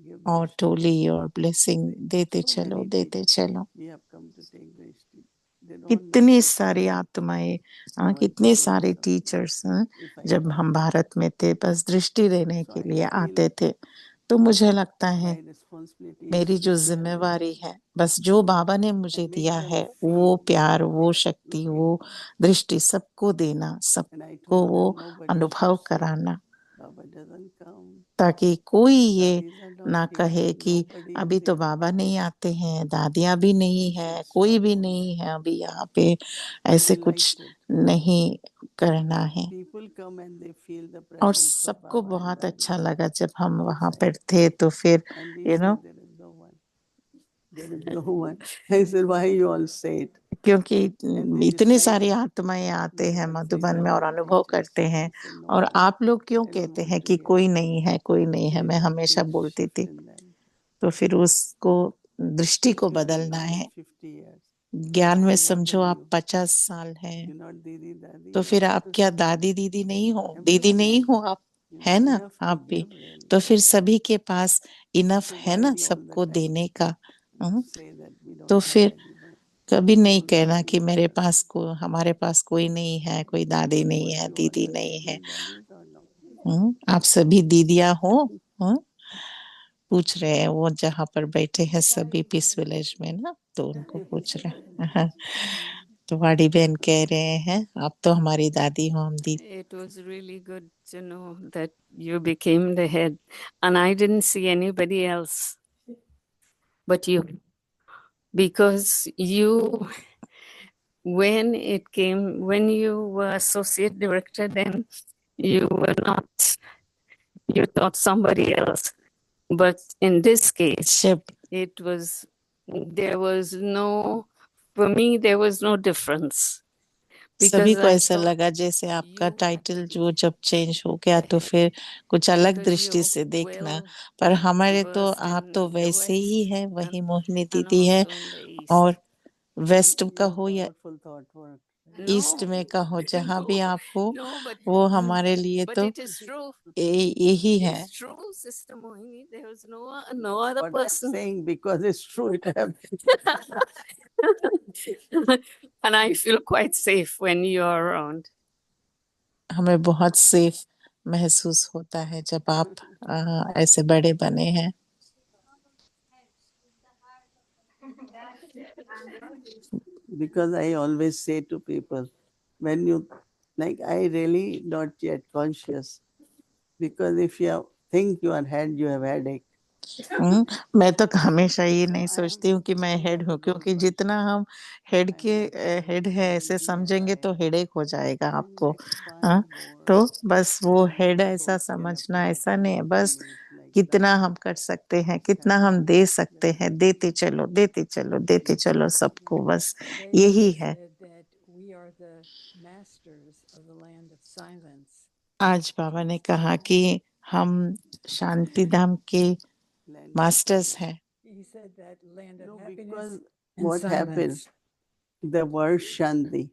give और drishti. टोली और ब्लेसिंग देते So चलो many देते people चलो we have come to take drishti. They don't know कितनी that सारी आत्माएं our कितने teachings सारे of टीचर्स if I जब come. हम भारत में थे बस दृष्टि देने So के I लिए feel आते थे तो मुझे लगता है my responsibility is मेरी to जो share this जिम्मेवारी है बस जो बाबा ने मुझे and दिया make them है वो feel प्यार what वो they are शक्ति looking वो for. दृष्टि सबको देना And I सबको told वो them nobody अनुभव should say कराना Baba doesn't come. ताकि कोई ये Dadis are not ना here. कहे कि Nobody अभी is तो here. बाबा नहीं आते हैं दादियां भी नहीं They है should कोई stop भी all नहीं that. है अभी यहाँ पे I'll ऐसे be कुछ delighted. नहीं करना है People come and they feel the और presence of सबको Baba and बहुत Dadi अच्छा लगा जब हम वहां inside. पर थे तो फिर And we you say no there is no one. There is no one. I said, why you all say it? क्योंकि And they इतनी सारी decided आत्माएं आते हैं that these मधुबन are में और my अनुभव teachers. करते हैं I said, no और one. आप लोग क्यों I don't कहते want हैं to कि hear. कोई नहीं है कोई नहीं है We मैं have हमेशा to बोलती shift थी in them. तो फिर उसको दृष्टि को If you are बदलना now है 50 years, ज्ञान में so what समझो are आप you? 50 साल हैं You're not Didi, Dadi. तो फिर आप क्या दादी दीदी नहीं हो दीदी Everyone नहीं has, हो आप है ना enough to आप भी give really. तो फिर सभी के पास इनफ So है why ना we all the सबको time देने का say that we तो don't have फिर anyone? कभी नहीं All कहना कि dadis मेरे are पास को हमारे पास कोई नहीं है कोई दादी नहीं what है you all दीदी are नहीं है Didi, Dadis or no? आप सभी दीदियां हो हम्म? पूछ रहे हैं वो जहाँ पर बैठे हैं सभी पीस विलेज में ना तो उनको पूछ रहे हैं हाँ, तो वाड़ी बहन कह रहे हैं आप तो हमारी दादी हो हम दी It was really good to know that you became the head, and I didn't see anybody else but you, because you, when you were associate director, then you were not, you thought somebody else, but in this case, it was, there was no, for me, there was no difference, सभी because को I ऐसा thought लगा जैसे आपका you had title to जो be जब change हो गया तो ahead फिर कुछ अलग because दृष्टि you're से देखना, well पर हमारे तो versed आप in तो the वैसे ही West है, वही and मोहिनी and दीदी है, also in the East. और वेस्ट का Very हो या powerful thought work. East No, में का हो, जहाँ भी no, आप हो, no, वो हमारे लिए but तो it is true. यही है। It's true, Sister Mohini. There was no other What I'm person. saying, because it's true, it happened. And I feel quite safe when you're around. हमें बहुत सेफ महसूस होता है जब आप ऐसे बड़े बने हैं। Because I always say to people, when you, like, I really not yet conscious, because if you think you are head, you have headache. मैं तो हमेशा ये नहीं So I am सोचती हूँ कि मैं full हेड of हूँ, those क्योंकि words. जितना हम हेड I'm के like हेड है ऐसे lazy, समझेंगे तो I हेडेक हो जाएगा am आपको। like हाँ, fine, bored. तो बस वो And हेड those ऐसा souls can समझना ऐसा appreciate नहीं है, my बस feelings like कितना Brahma हम कर सकते हैं, is कितना हम happy. दे सकते That's हैं, it. देते चलो देते चलो देते चलो सबको, बस यही है। आज बाबा ने कहा कि हम शांति धाम के Land of मास्टर्स silence. हैं। No, because what happens, the word Shanti,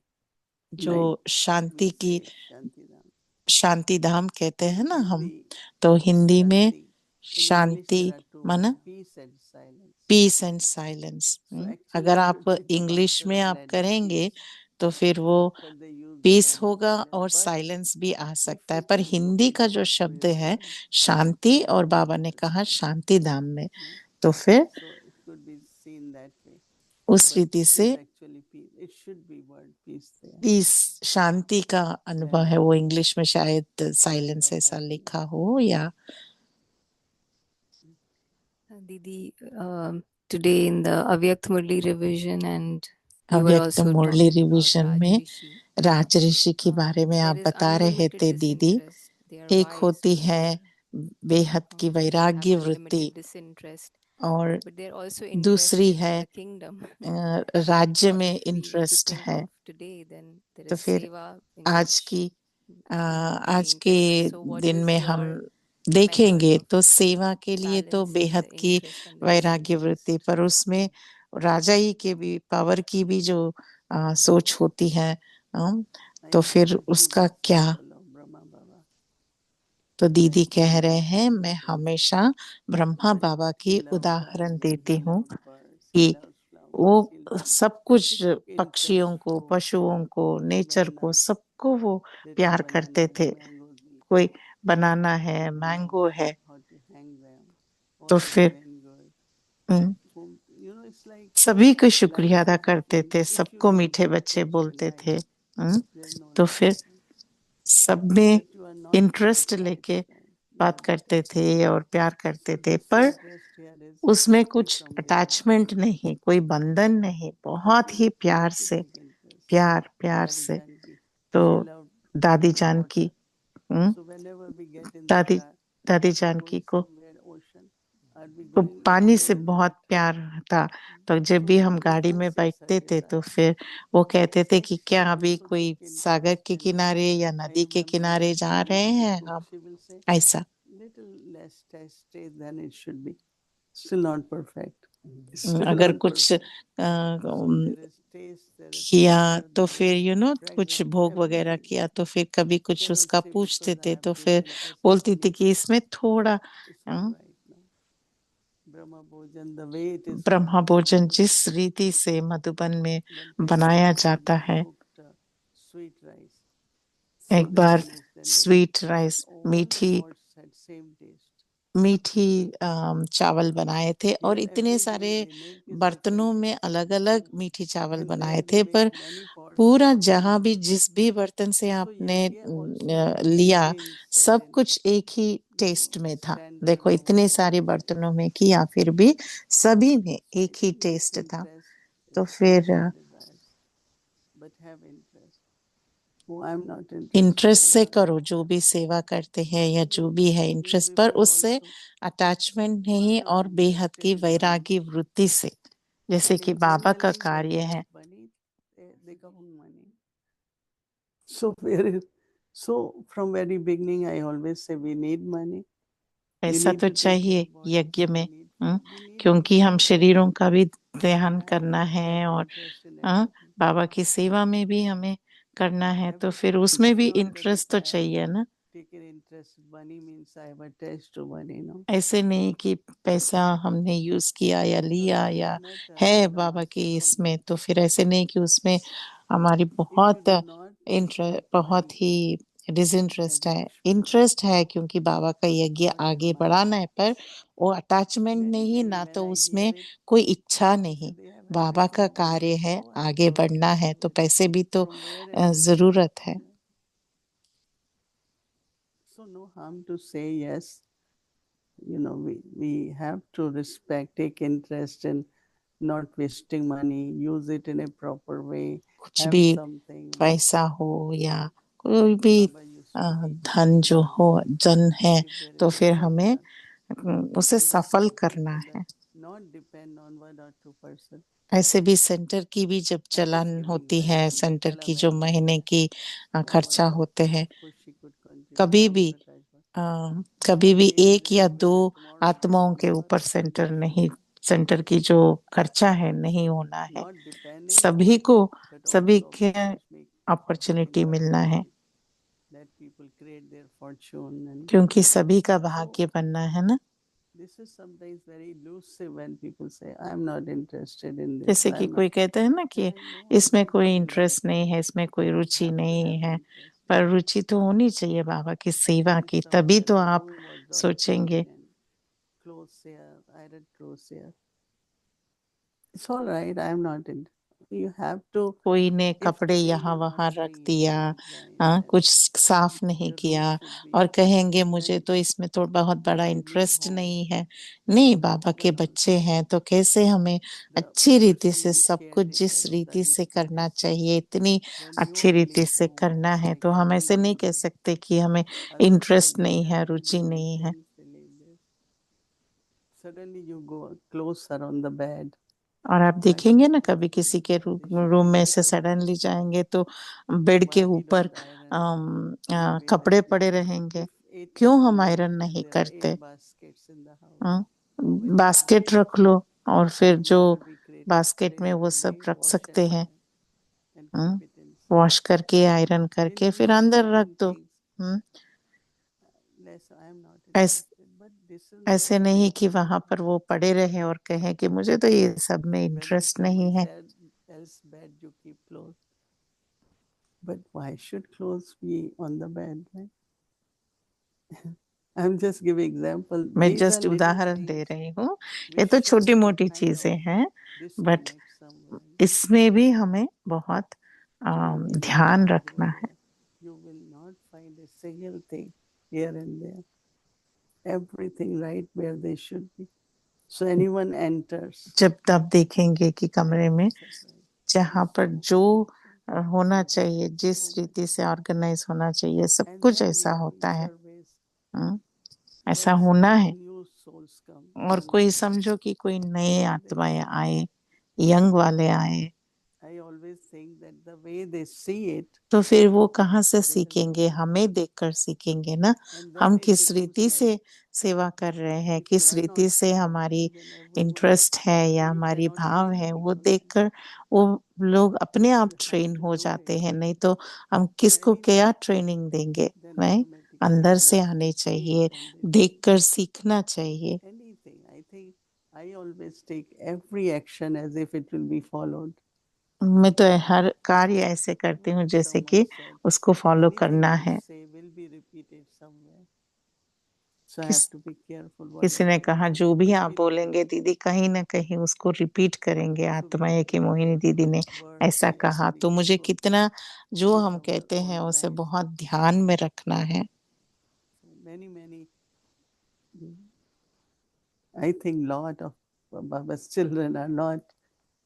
जो like शांति we की say Shanti Dham. शांति धाम कहते हैं ना हम, Hindi, तो हिंदी में Shanti. In English, Shanti there are two माना words, peace and silence. Peace and silence. So actually अगर it आप should be the English master में of आप land of करेंगे peace, तो फिर वो but they use the peace land of होगा silence. और But साइलेंस भी आ if सकता है, we पर can हिंदी look का into जो that शब्द real है world, शांति, it और is बाबा ने interesting, कहा शांति धाम में, no? तो फिर So it could be seen that way. उस But रीति it से is actually peace. It should be word peace there. Peace शांति का अनुभव Land है। of वो peace, इंग्लिश में शायद land साइलेंस of ऐसा happiness. लिखा हो, या Didi, today in the Avyakt Murli revision, and you were अव्यक्त also मुरली talking about रिवीजन Raj में Rishi. राज ऋषि के बारे में आप There is बता रहे unlimited थे दीदी। disinterest. They are एक wise होती to है their बेहद की they have वैराग्य वृत्ति, unlimited disinterest, और but they're also दूसरी interested है in the kingdom. राज्य Or में if we were to interest think है। of today, then there तो is फिर seva in आज which की they आज के interest. So what दिन is में हम your method देखेंगे of तो सेवा के लिए तो balancing बेहद the की interest and the वैराग्य वृत्ति, disinterest? पर उसमें राजा ही के भी पावर की भी जो सोच होती है, I तो am फिर always give उसका क्या। example of Brahma Baba. तो दीदी Like कह he रहे has हैं, all मैं the things, हमेशा ब्रह्मा but बाबा he की loves उदाहरण animals, देती he हूँ loves birds, he कि loves flowers, वो he loves, सब but कुछ he took पक्षियों interest को, to पशुओं को, नेचर को, bananas, सबको वो little प्यार करते bananas, थे। mangoes, he कोई बनाना है, he knows मैंगो है, how to hang them, तो all the फिर flamingos. It's like सभी को life शुक्रिया अदा is a करते थे, flaming. If you सबको do मीठे good बच्चे things in बोलते थे। life, there's no तो फिर resistance. सब में But you are not interest लेके satisfied. बात Yeah. करते थे और प्यार करते So थे, this पर interest here is उसमें free कुछ from अटैचमेंट नहीं, कोई बंधन नहीं, बहुत ही प्यार से, specific interest. प्यार प्यार Dadi से। Janki, तो she loved दादी जान की, water. So whenever we get in the दादी car, दादी are we जानकी going को somewhere ocean? Are we तो going पानी से anywhere बहुत water? प्यार था। तो जब So भी that हम गाड़ी में becomes its बैठते थे तो desire. फिर वो कहते थे So कि she क्या अभी also कोई took सागर interest के in. किनारे या I नदी के remember किनारे that जा when रहे we हैं cook, हम, she will say, ऐसा। little less tasty than it should be. Still not perfect. Still अगर not कुछ perfect. So there is taste, there is किया flavor, तो there फिर is कुछ fragrance, भोग वगैरह everything. किया तो फिर कभी She कुछ cannot उसका say पूछते because I थे have तो फिर tasted. I said, बोलती थी please, कि इसमें थोड़ा it's all right now. Brahma Bhojan, the way it is Brahma cooked, भोजन जिस रीति से मधुबन में one time my बनाया husband जाता है, cooked sweet rice. एक So bar Chinese, then they, sweet but rice, all the pots had same taste. मीठी चावल बनाए थे, और Here इतने every सारे day they make a बर्तनों separate में अलग अलग मीठी चावल and बनाए then they थे, make पर many pots पूरा for many जहां भी people. जिस भी बर्तन से So आपने Yajna also लिया, maintains सब certain, कुछ एक ही टेस्ट में था। standard देखो of इतने whatever सारे it is. बर्तनों में किया, फिर भी सभी में So I एक ही think टेस्ट था। interest तो is फिर also desires, but have interest. Oh, I'm not interested. Interest I'm से not करो जो interested. भी सेवा करते हैं या जो भी है These इंटरेस्ट, पर people उससे also अटैचमेंट who are नहीं, not और बेहद की interested in money. वैरागी वृत्ति से, जैसे कि बाबा का Internally, when कार्य they है। have money, they come on money. So from very beginning, I always say we need money. We पैसा need तो to take care चाहिए of body, यज्ञ we में, need food, we need क्योंकि हम everything. शरीरों का भी ध्यान have करना to है have और interest in हाँ, everything. बाबा की सेवा में भी हमें करना है, तो फिर Everything. उसमें It's भी not that इंटरेस्ट if तो I have चाहिए ना। taken interest, money means I have attached to money, no? ऐसे नहीं कि पैसा हमने यूज किया या No, लिया it या is not है the बाबा की master इसमें, complete. तो फिर ऐसे नहीं कि उसमें हमारी If you बहुत do not बहुत apply ही डिसइंटरेस्ट as है। Lakshman, इंटरेस्ट है क्योंकि बाबा का यज्ञ not आगे admire. बढ़ाना है, पर वो अटैचमेंट नहीं, Many ना when तो I उसमें hear it, कोई इच्छा people नहीं। say they have बाबा का everything. कार्य है, So what आगे for? बढ़ना है, तो पैसे भी तो From where and जरूरत है। so no harm to say yes. You know, we have to respect, take interest in not wasting money, use it in a proper way, कुछ have भी something. पैसा हो या कोई भी Baba used to teach धन जो हो, जन है, if there तो is फिर so हमें उसे and सफल this करना together, है। not depend on 1 or 2%. ऐसे भी सेंटर की भी जब I'm just चलन giving होती है, example. सेंटर People की are जो very महीने generous. की So खर्चा our होते हैं, Khushi could continue. कभी Ram भी Prakash Bhatt. कभी भी Today we एक या will दो and tomorrow it will आत्माओं be के over. ऊपर सेंटर नहीं, सेंटर की जो खर्चा है नहीं होना है। Not depending सभी on, को but सभी also के cosmic अपॉर्चुनिटी मिलना है, that people create their fortune and क्योंकि सभी का so भाग्य बनना है ना। this is sometimes very elusive when people say I'm not interested in this. जैसे कि I'm not. कोई कहते हैं ना कि I know I इसमें totally कोई इंटरेस्ट नहीं है, इसमें कोई रुचि have to नहीं have है, interest. पर रुचि तो होनी चाहिए बाबा की सेवा And की, तभी somewhere तो the आप room was all सोचेंगे। clean and clothes here, iron clothes here. It's all right. I'm not in. You have to. कोई ने If कपड़े today यहाँ you're not वहां रख clean दिया, and dry, हाँ, then कुछ साफ नहीं your room किया should be. और कहेंगे मुझे When तो इसमें तो बहुत बड़ा it's a new interest home, नहीं है। नहीं, बाबा के the बच्चे हैं तो कैसे हमें the अच्छी रीति person से who सब कुछ जिस caretaker of रीति that से करना institution, चाहिए, इतनी when you अच्छी are रीति clean से home, करना है, they तो can हम ऐसे clean नहीं your कह room. सकते कि हमें Others इंटरेस्ट when they नहीं है, have to रुचि do नहीं है। things, they leave this. Suddenly you go closer on the bed. और आप Why देखेंगे should ना, I कभी do किसी के this? They should room be में से doing this. सडनली जाएंगे तो बेड के Why we ऊपर don't iron the way कपड़े like पड़े this? रहेंगे, If 8 क्यों people हम live आयरन and नहीं there are 8 करते? baskets in the house, हाँ, who will do this? Basket रख लो और फिर जो Whoever we created बास्केट में वो special सब day, रख wash सकते and हैं, iron and keep it inside. Wash करके आयरन करके Then we फिर are अंदर रख creating दो। things. Less, I am not ऐस, interested, but this is not ऐसे the नहीं way. कि वहां पर वो पड़े रहे और कहें कि मुझे तो ये सब में When इंटरेस्ट someone नहीं है। said, else bed you keep clothes. But why should clothes be on the bed, right? I'm just giving example. मैं These are जस्ट little उदाहरण दे things रही हूँ, ये which तो show छोटी what मोटी kind of चीजें हैं, बट disconnect somewhere. इसमें भी हमें बहुत Today we live ध्यान in रखना hardware है। world. You will not find a single thing here and there. Everything right where they should be. So anyone enters. जब तब देखेंगे कि कमरे में Surprise. जहाँ पर So जो beautiful. होना So चाहिए, beautiful. जिस So रीति से beautiful. ऑर्गेनाइज होना चाहिए, सब And कुछ then we ऐसा are doing होता है। surveys. ऐसा Let's होना suppose है। new souls come. और Young कोई souls. समझो कि कोई नए How they आत्माएं see. आए, यंग वाले आए, I always think that the way they see it, तो फिर वो कहाँ से they will सीखेंगे? learn. हमें देखकर सीखेंगे ना। And then हम it किस becomes रीति like, से सेवा कर रहे हैं, if you किस are रीति not से हमारी careful, then everyone, इंटरेस्ट है या you हमारी cannot भाव train है, वो people. देखकर वो लोग अपने आप You have ट्रेन to हो know जाते it. हैं। नहीं तो हम So किसको anything, क्या ट्रेनिंग देंगे? then नहीं, automatically अंदर से others आने see चाहिए, it and they do it. देखकर सीखना चाहिए। Anything. I think I always take every action as if it will be followed. मैं तो हर कार्य ऐसे करती हूँ Like जैसे someone कि said, उसको फॉलो anything करना you है। say will be repeated somewhere. So I किस have to be careful किसी whatever ने I कहा say. जो It भी will आप be बोलेंगे repeated. दीदी, कहीं ना कहीं उसको रिपीट करेंगे। So be आत्माएं की मोहिनी careful. दीदी ने Words ऐसा we कहा, तो speak मुझे should कितना जो with हम our कहते हैं own उसे life. बहुत ध्यान में रखना है। So many, I think lot of Baba's children are not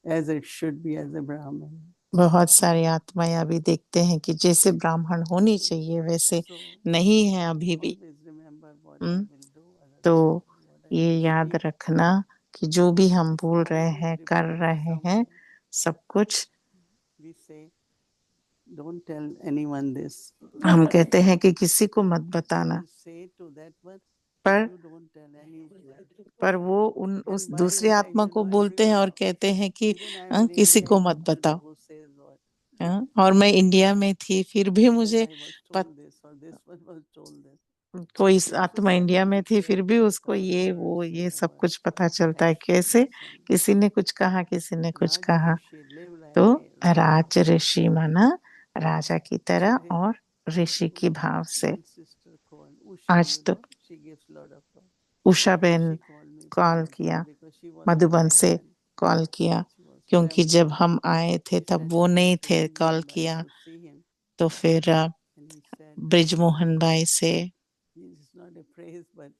as it should be as a Brahmin. बहुत सारी आत्माएं अभी देखते हैं कि जैसे ब्राह्मण होनी चाहिए वैसे So नहीं है अभी भी। always remember what I will do, others तो will do, what I ये will याद speak. रखना कि जो भी हम बोल रहे Always हैं, कर repeat रहे हैं, somewhere. सब कुछ We say don't tell anyone this. हम कहते हैं कि किसी को मत I बताना, will say to that one, पर you don't tell anyone. पर वो उस And by दूसरी right, आत्मा you को know, बोलते हैं और everyone, कहते हैं कि even I am in किसी India, को I मत don't बताओ। know who says what. और मैं इंडिया में थी, फिर भी That मुझे I was told this or this one was told this. कोई So आत्मा इंडिया में थी, फिर भी उसको ये वो ये सब कुछ पता चलता है। कैसे किसी ने कुछ कहा, किसी ने कुछ कहा। तो राज ऋषि माना राजा की तरह और ऋषि की भाव से। One sister called Usha, आज you तो know, she gives lot of talk. Usha बहन She called me call from किया, Mधुबन because she wasn't Madhuban there से when कॉल किया, she was क्योंकि traveling. जब हम आए थे She तब said वो she नहीं went to थे, Brij कॉल Mohan Bhai किया। to see him, तो फिर and he said, ब्रिजमोहन भाई से this is not a praise, but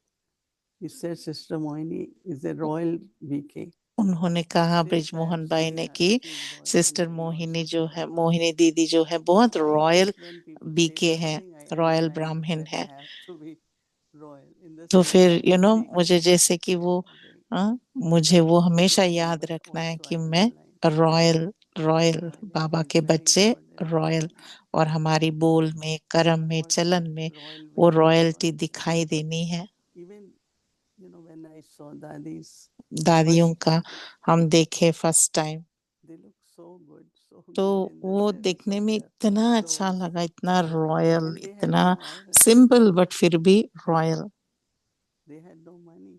he said, Sister Moini is a royal VK. उन्होंने कहा, Since I ब्रिजमोहन have भाई seen ने her, कि she is born sister again, Mohini Lord, जो she's है, royal. मोहिनी दीदी जो है, बहुत I royal just, when people say BK है, something, I रॉयल underline ब्राह्मण that है। I have to be royal in the तो sense फिर of being मुझे जैसे कि वो मुझे वो हमेशा truthful, याद but रखना है also कि I मैं underline. Royal royal Royalty Baba is के very बच्चे important in रॉयल, family. और हमारी बोल में, कर्म में, What चलन में royal वो way is रॉयल्टी royal. दिखाई देनी है। Even, you know, when I saw Dadi's दादियों first का time, हम देखे first time, they look so तो good in the वो sense देखने of में their इतना अच्छा clothes. लगा, इतना रॉयल, And they had इतना no iron. सिंपल बट फिर भी royal. They had no money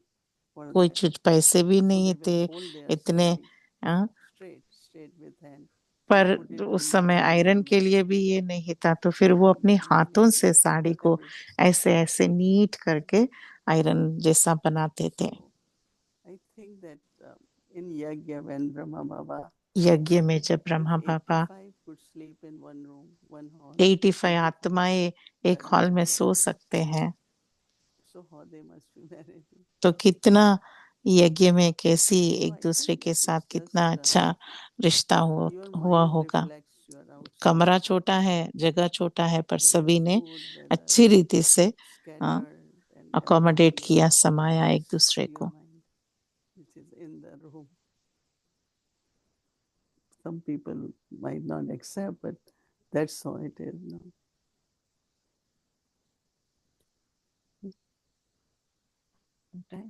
for कोई that. चीज पैसे भी So नहीं they will थे hold their इतने, sari हाँ, straight with hand. पर Put it उस on the समय आयरन के garment. लिए भी ये नहीं था, तो फिर वो अपने हाथों से साड़ी को Everything. ऐसे ऐसे नीट करके आयरन जैसा बनाते थे। So I think that in Yagya, when Brahma Baba, यज्ञ में जब if Brahma Baba 85 could sleep in one room, one hall, 85 आत्माएं एक हॉल में सो सकते हैं, so how they must be managing. तो कितना यज्ञ में कैसी So एक I दूसरे think के this साथ is कितना just अच्छा रिश्ता your हुआ mind होगा। reflects your outside. कमरा छोटा है, जगह छोटा है, पर Whether सभी ने food, whether अच्छी रीति से scattered and अकोमोडेट everything किया, समाया एक reflects दूसरे your को। mind, which is in the room. Some people might not accept, but that's how it is now. Okay.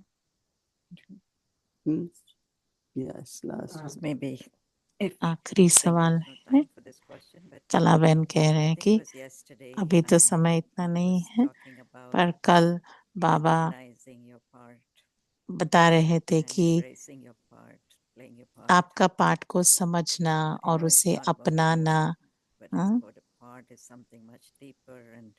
Yes, last. Maybe if आखिरी think सवाल there's no है, time for this question, but कला बहन कह रहे I हैं think कि it was yesterday अभी तो समय इतना Baba नहीं was है, talking about पर कल बाबा recognizing your part बता रहे थे and कि embracing your part, playing your part. आपका पाठ को समझना I और know it's उसे not about the अपनाना, role, but it's about a part is something much deeper, and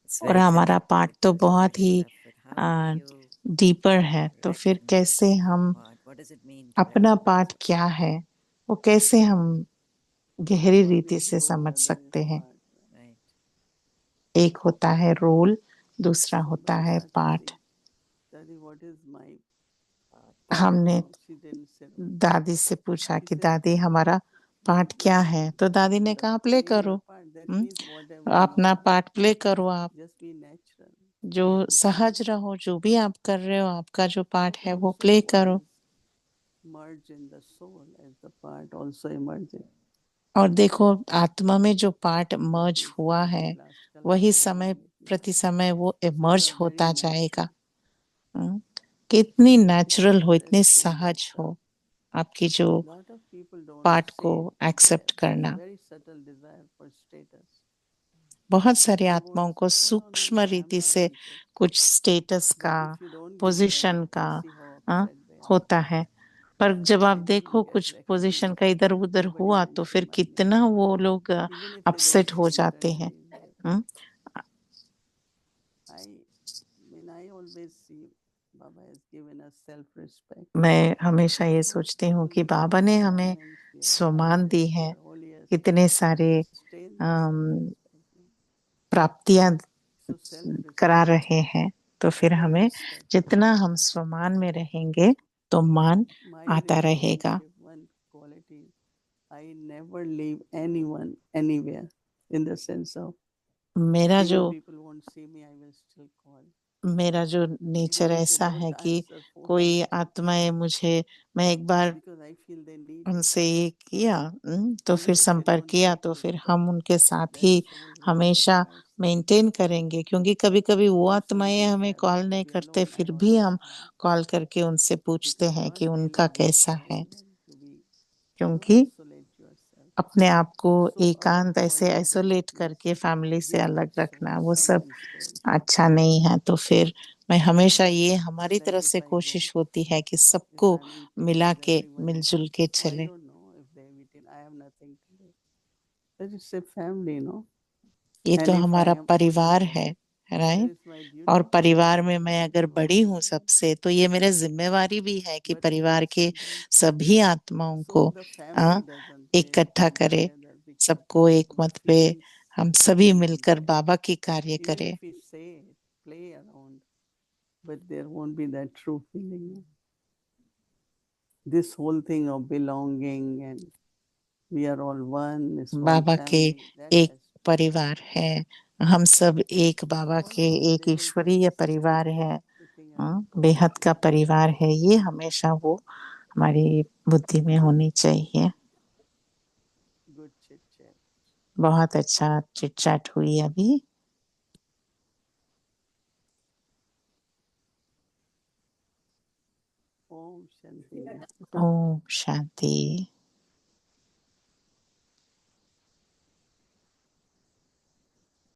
it's और very हमारा connected पाठ with तो personal बहुत ही stuff. But how do you deeper है, तो फिर कैसे recognize your हम part? What does it mean to अपना recognize पाठ your क्या है, वो कैसे हम गहरी रीति से Role, समझ other is सकते हैं। part. right? एक होता है रोल, दूसरा So होता when है Sati पाठ। said, Daddy, what is my part? हमने No, she didn't say. दादी से पूछा She कि said, दादी हमारा पाठ क्या है, तो दादी ने कहा प्ले play your करो, part. That means whatever अपना you पाठ प्ले करो, आप do, just be natural. जो सहज रहो, जो भी आप कर रहे हो, आपका जो पाठ है वो Also, प्ले what करो। is merge in the soul as the part also emerging. और देखो आत्मा में जो पार्ट मर्ज हुआ है, वही समय प्रति समय वो इमर्ज होता जाएगा। कितनी नेचुरल हो, इतने सहज हो आपकी जो Lot of people don't part को see that except there is करना। very subtle desire for status. बहुत सारी They आत्माओं won't को say, oh no, सूक्ष्म no, I'm रीति not से interested. कुछ स्टेटस But का, if you don't give position them, का you see how upset they are. होता है, पर जब आप They देखो don't get कुछ पोजीशन recognition. का इधर उधर Nobody हुआ, तो mention फिर my name. कितना वो लोग Even if they don't upset हो see जाते that हैं। name. I mean, I always see Baba has given us self-respect. मैं हमेशा ये सोचती हूँ कि बाबा ने हमें सम्मान दी है, इतने सारे प्राप्तियां करा रहे हैं, तो फिर हमें जितना हम सम्मान में रहेंगे तो मान आता रहेगा। One quality, I never leave anyone anywhere in the sense of मेरा Even जो people won't see me, I will still call. मेरा जो नेचर Even if they ऐसा है don't कि answer phone, I कोई will still आत्माएं call मुझे, मैं एक बार because I feel they need it. उनसे ये किया तो Even फिर if they संपर्क don't किया take तो it, फिर but हम उनके साथ that ही soul remains हमेशा in our soul. मेंटेन करेंगे, क्योंकि कभी कभी वो If आत्माएं somebody हमें felt कॉल to नहीं be करते, alone, I फिर भी always हम call कॉल करके उनसे पूछते because हैं one कि feels उनका very कैसा है, silent to be, क्योंकि isolate yourself. अपने आप को So our एकांत call ऐसे is very आइसोलेट please करके फैमिली से give अलग that soul, रखना वो सब someone's soul. अच्छा नहीं है। तो फिर मैं हमेशा ये हमारी That तरफ if से I go, कोशिश होती है कि if सबको I'm eating मिला with के everyone, मिलजुल के so I चले। don't know if they've eaten. I have nothing to do. That is a family, no? ये तो And if I हमारा am परिवार alone, है, then राइट? it's my और duty to परिवार call में them मैं अगर also. बड़ी हूँ सबसे, तो ये मेरा जिम्मेवारी भी है कि But if परिवार there's के something, सभी आत्माओं so को the family doesn't really इकट्ठा come करे, together because सबको एक the मत पे feelings हम सभी will be मिलकर there. बाबा की कार्य Even करें। if we say it, play around, but there won't be that true feeling. This whole thing of belonging and we are all one, it's one बाबा के family, that एक has to be. परिवार है, हम सब एक बाबा All के of us, एक they will ईश्वरीय just परिवार है, putting up बेहद का politics. परिवार है, ये हमेशा वो हमारी बुद्धि में होनी चाहिए। Good chit chat. बहुत अच्छा चिट चैट हुई अभी। Om Shanti. ओम शांति।